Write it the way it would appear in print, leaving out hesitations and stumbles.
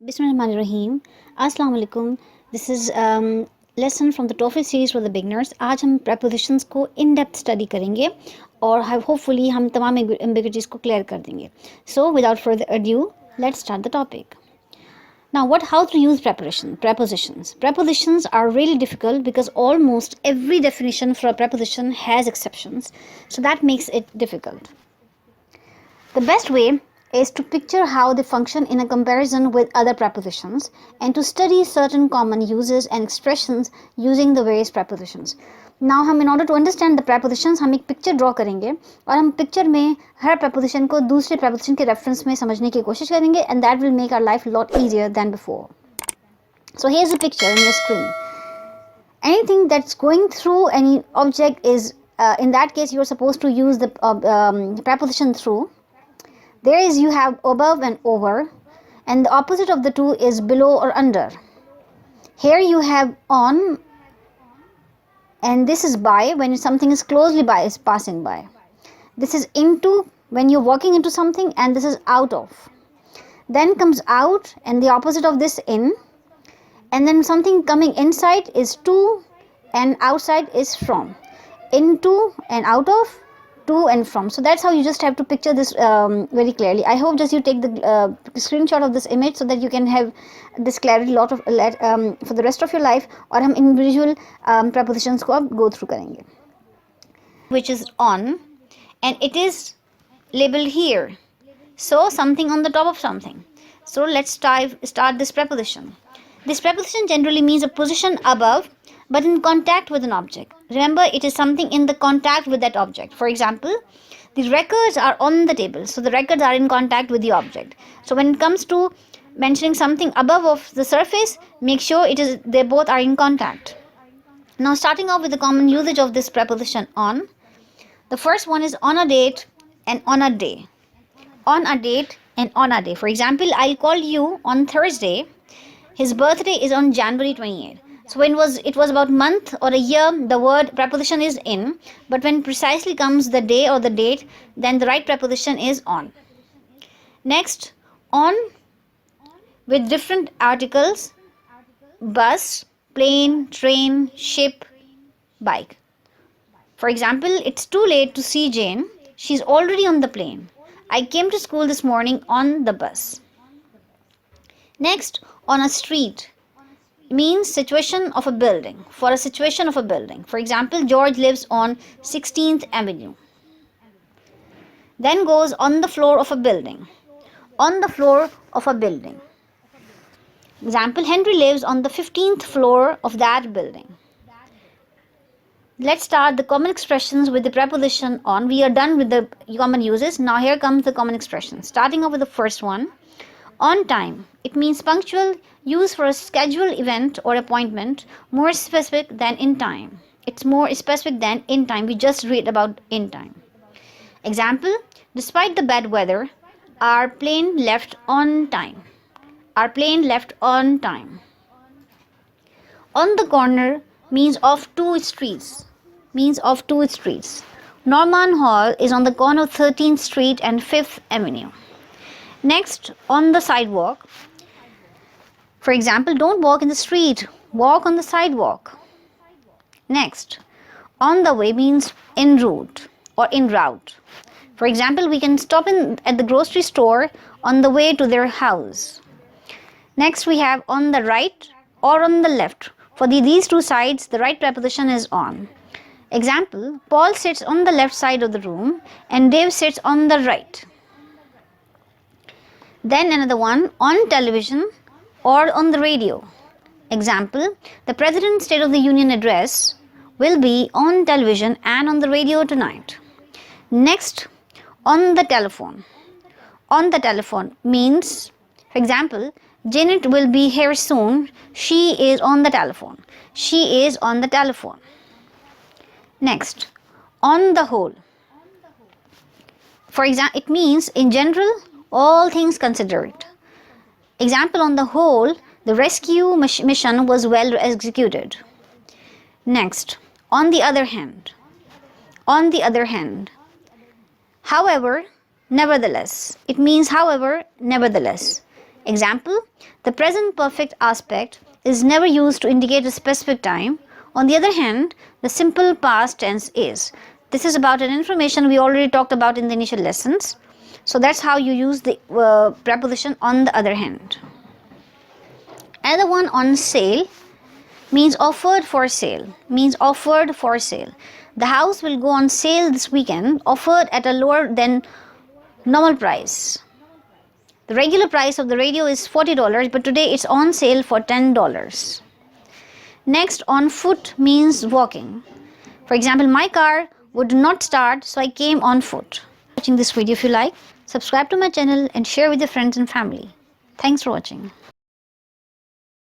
Bismillahirrahmanirrahim. Assalamu alaikum. This is lesson from the TOEFL series for the beginners. आज हम prepositions को in depth study करेंगे और hopefully हम तमाम ambiguities को clear कर देंगे. So without further ado, let's start the topic. Now, how to use prepositions? Prepositions are really difficult because almost every definition for a preposition has exceptions. So that makes it difficult. The best way is to picture how they function in a comparison with other prepositions and to study certain common uses and expressions using the various prepositions. Now हम in order to understand the prepositions हम एक picture draw करेंगे और हम picture में हर preposition को दूसरे preposition के reference में समझने की कोशिश करेंगे and that will make our life a lot easier than before. So here's a picture on your screen. Anything that's going through any object is in that case you're supposed to use the preposition through. There is you have above and over, and the opposite of the two is below or under. Here you have on, and this is by when something is closely by, is passing by. This is into when you're walking into something, and this is out of. Then comes out, and the opposite of this in, and then something coming inside is to, and outside is from. Into and out of, to and from. So that's how you just have to picture this very clearly. I hope just you take the screenshot of this image so that you can have this clarity for the rest of your life. और हम individual prepositions को अब go through करेंगे. Which is on, and it is labeled here. So something on the top of something. So let's start this preposition. This preposition generally means a position above but in contact with an object. Remember, it is something in the contact with that object. For example, the records are on the table, so the records are in contact with the object. So when it comes to mentioning something above of the surface, make sure they both are in contact. Now starting off with the common usage of this preposition on. The first one is on a date and on a day. On a date and on a day. For example, I'll call you on Thursday. His birthday is on January 28th. So when it was about month or a year, the word preposition is in, but when precisely comes the day or the date, then the right preposition is on. Next, on with different articles: bus, plane, train, ship, bike. For example, it's too late to see Jane. She's already on the plane. I came to school this morning on the bus. Next, on a street means situation of a building. For a situation of a building. For example, George lives on 16th Avenue. Then goes on the floor of a building. On the floor of a building. Example, Henry lives on the 15th floor of that building. Let's start the common expressions with the preposition on. We are done with the common uses. Now here comes the common expressions. Starting off with the first one. On time. It means punctual, used for a scheduled event or appointment, more specific than in time. It's more specific than in time. We just read about in time. Example, despite the bad weather, our plane left on time. Our plane left on time. On the corner means of two streets. Norman Hall is on the corner of 13th Street and 5th Avenue. Next, on the sidewalk. For example, don't walk in the street, walk on the sidewalk. Next, on the way means en route or en route. For example, we can stop at the grocery store on the way to their house. Next, we have on the right or on the left. For these two sides, the right preposition is on. Example, Paul sits on the left side of the room and Dave sits on the right. Then another one, on television or on the radio. Example, the President's State of the Union address will be on television and on the radio tonight. Next, on the telephone. On the telephone means, for example, Janet will be here soon. She is on the telephone. She is on the telephone. Next, on the whole. For example, it means in general, all things considered. Example, on the whole, the rescue mission was well executed. Next, on the other hand. On the other hand. However, nevertheless. It means however, nevertheless. Example, the present perfect aspect is never used to indicate a specific time. On the other hand, the simple past tense is. This is about an information we already talked about in the initial lessons. So that's how you use the preposition on the other hand. Another one, on sale, means offered for sale. Means offered for sale. The house will go on sale this weekend, offered at a lower than normal price. The regular price of the radio is $40, but today it's on sale for $10. Next, on foot means walking. For example, my car would not start, so I came on foot. Watching this video, if you like, subscribe to my channel and share with your friends and family. Thanks for watching.